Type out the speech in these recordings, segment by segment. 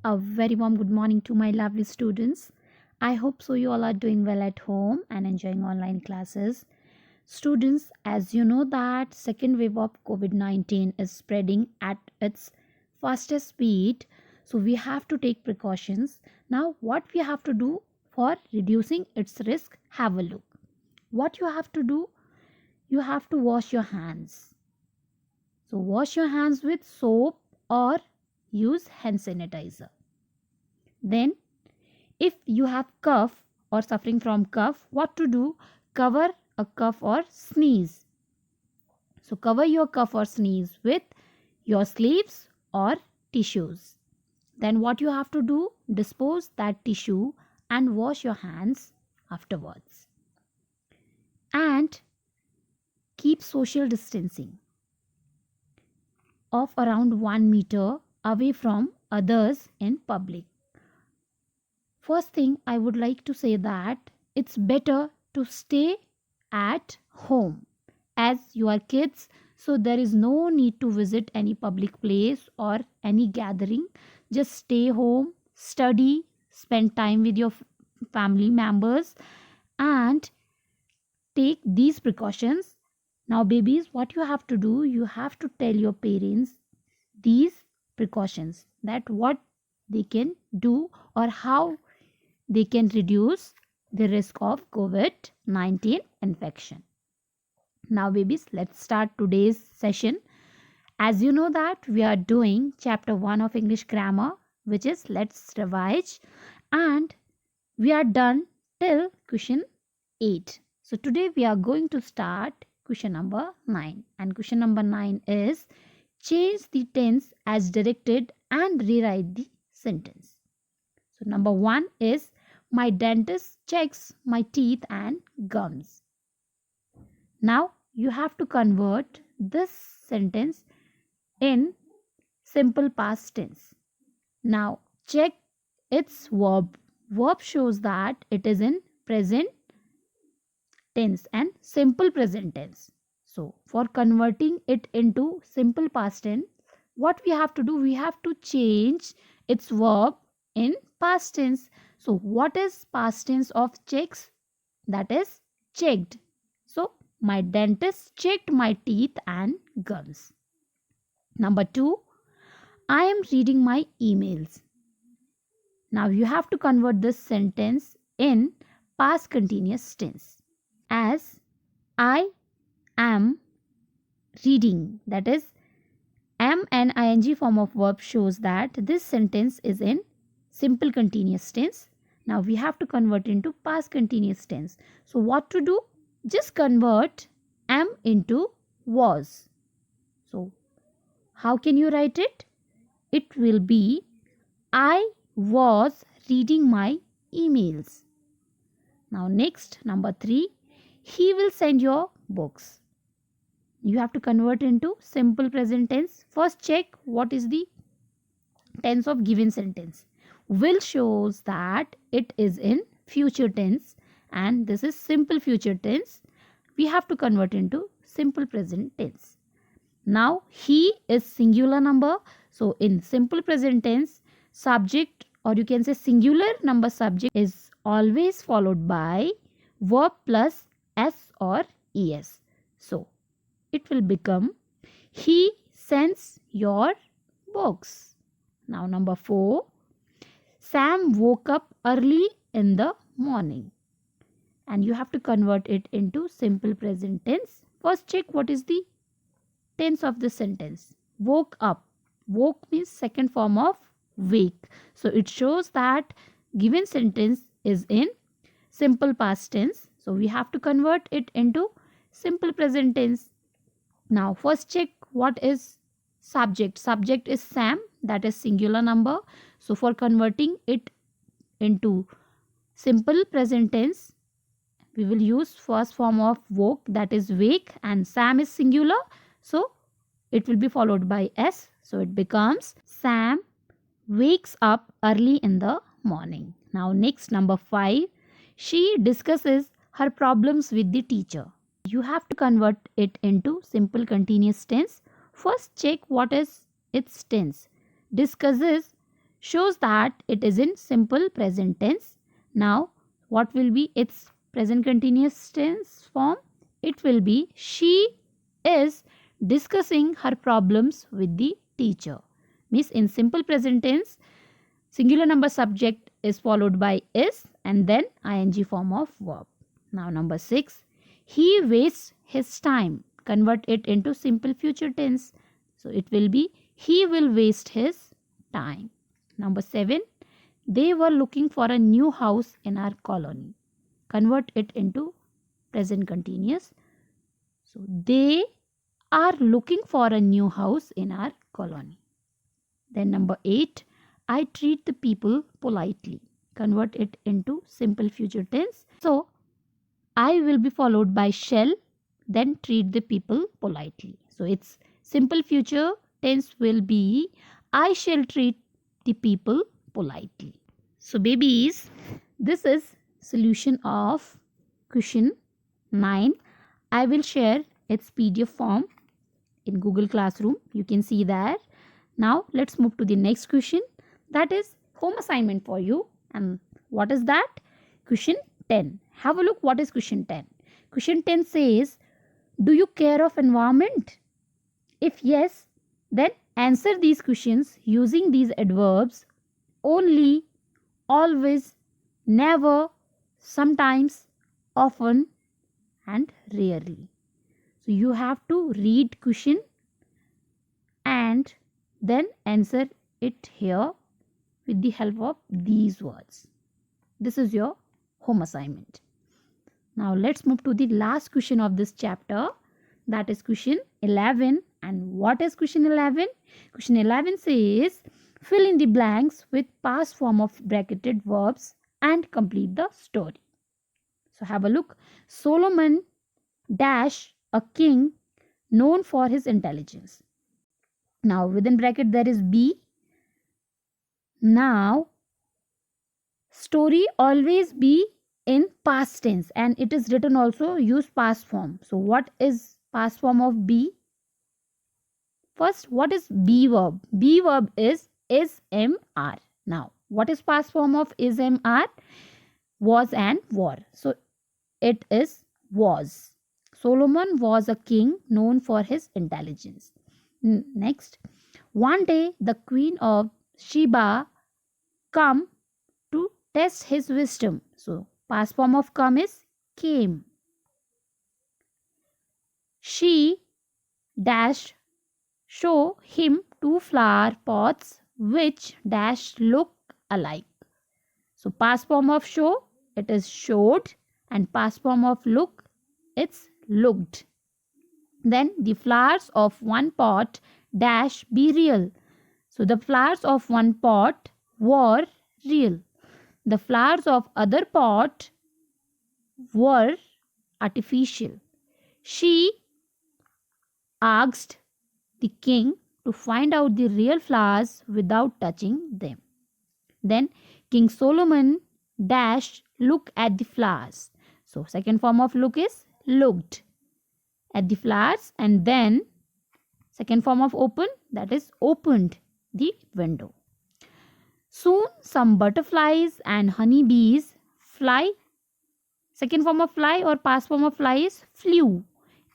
A very warm good morning to my lovely students. I hope so you all are doing well at home and enjoying online classes. Students, as you know that second wave of COVID-19 is spreading at its fastest speed, so we have to take precautions. Now, what we have to do for reducing its risk, have a look. What you have to do, you have to wash your hands. So, wash your hands with soap or use hand sanitizer. Then, if you have cough or suffering from cough, what to do? Cover a cough or sneeze. So, cover your cough or sneeze with your sleeves or tissues. Then, what you have to do? Dispose that tissue and wash your hands afterwards. And keep social distancing of around 1 meter away from others in public. First thing I would like to say that it's better to stay at home as you are kids, so there is no need to visit any public place or any gathering. Just stay home, study, spend time with your family members and take these precautions. Now babies, what you have to do, you have to tell your parents these precautions, that what they can do or how they can reduce the risk of COVID-19 infection. Now babies, let's start today's session. As you know that we are doing chapter 1 of English grammar, which is let's revise, and we are done till question 8. So today we are going to start question number 9, and question number 9 is change the tense as directed and rewrite the sentence. So number 1 is my dentist checks my teeth and gums. Now you have to convert this sentence in simple past tense. Now check its verb. Verb shows that it is in present tense and simple present tense. So for converting it into simple past tense, what we have to do? We have to change its verb in past tense. So what is past tense of checks? That is checked. So my dentist checked my teeth and gums. Number 2, I am reading my emails. Now you have to convert this sentence in past continuous tense as I am reading. That is am and ing form of verb shows that this sentence is in simple continuous tense. Now we have to convert into past continuous tense. So what to do? Just convert am into was. So how can you write it? It will be I was reading my emails. Now next, number 3, he will send your books. You have to convert into simple present tense. First check what is the tense of given sentence. Will shows that it is in future tense and this is simple future tense. We have to convert into simple present tense. Now he is singular number. So in simple present tense, subject or you can say singular number subject is always followed by verb plus s or es. So it will become he sends your books. Now number 4, Sam woke up early in the morning. And you have to convert it into simple present tense. First check what is the tense of the sentence. Woke up. Woke means second form of wake. So it shows that given sentence is in simple past tense. So we have to convert it into simple present tense. Now first check what is subject. Subject is Sam, that is singular number. So for converting it into simple present tense, we will use first form of woke, that is wake, and Sam is singular. So it will be followed by s. So it becomes Sam wakes up early in the morning. Now next, number 5, she discusses her problems with the teacher. You have to convert it into simple continuous tense. First check what is its tense. Discusses shows that it is in simple present tense. Now, what will be its present continuous tense form? It will be she is discussing her problems with the teacher. Means in simple present tense, singular number subject is followed by is and then ing form of verb. Now number 6, he wastes his time. Convert it into simple future tense. So it will be he will waste his time. Number 7, they were looking for a new house in our colony. Convert it into present continuous. So they are looking for a new house in our colony. Then number 8, I treat the people politely. Convert it into simple future tense. So I will be followed by shall, then treat the people politely. So its simple future tense will be I shall treat the people politely. So babies, this is solution of question 9. I will share its PDF form in Google Classroom. You can see there. Now let's move to the next question, that is home assignment for you. And what is that? Question 10. Have a look what is question 10. Question 10 says, do you care of environment? If yes, then answer these questions using these adverbs only, always, never, sometimes, often and rarely. So you have to read question and then answer it here with the help of these words. This is your home assignment. Now let's move to the last question of this chapter, that is question 11. And what is question 11? Question 11 says, fill in the blanks with past form of bracketed verbs and complete the story. So have a look. Solomon dash a king known for his intelligence. Now within bracket there is be. Now story always be in past tense and it is written also use past form. So what is past form of be? First, what is be verb? Be verb is mr. Now what is past form of is mr? Was and were. So it is was. Solomon was a king known for his intelligence. Next, one day the queen of Sheba come to test his wisdom. So past form of come is came. She dash show him two flower pots which dash look alike. So past form of show, it is showed, and past form of look, it's looked. Then the flowers of one pot dash be real. So the flowers of one pot were real. The flowers of other pot were artificial. She asked the king to find out the real flowers without touching them. Then King Solomon dash look at the flowers. So second form of look is looked at the flowers, and then second form of open, that is opened the window. Soon some butterflies and honeybees fly. Second form of fly or past form of fly is flew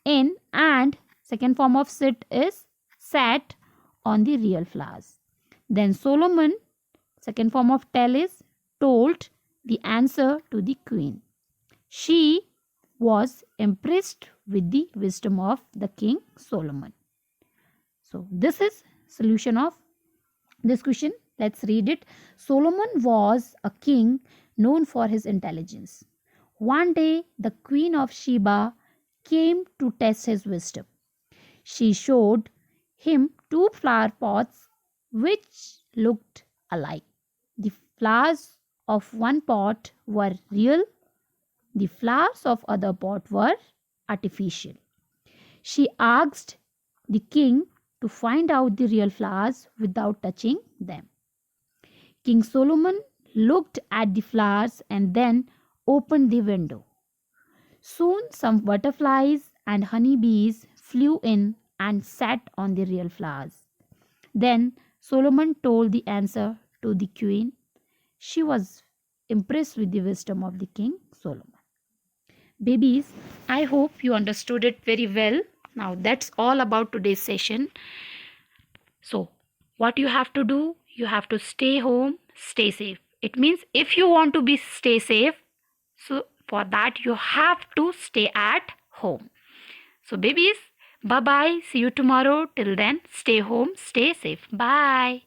in, and second form of sit is sat on the real flowers. Then Solomon, second form of tell is told the answer to the queen. She was impressed with the wisdom of the king Solomon. So this is solution of this question. Let's read it. Solomon was a king known for his intelligence. One day the queen of Sheba came to test his wisdom. She showed him two flower pots which looked alike. The flowers of one pot were real. The flowers of other pot were artificial. She asked the king to find out the real flowers without touching them. King Solomon looked at the flowers and then opened the window. Soon some butterflies and honeybees flew in and sat on the real flowers. Then Solomon told the answer to the queen. She was impressed with the wisdom of the King Solomon. Babies, I hope you understood it very well. Now that's all about today's session. So, what you have to do, you have to stay home, stay safe. It means if you want to be stay safe, so for that you have to stay at home. So babies, bye bye. See you tomorrow. Till then, stay home, stay safe. Bye.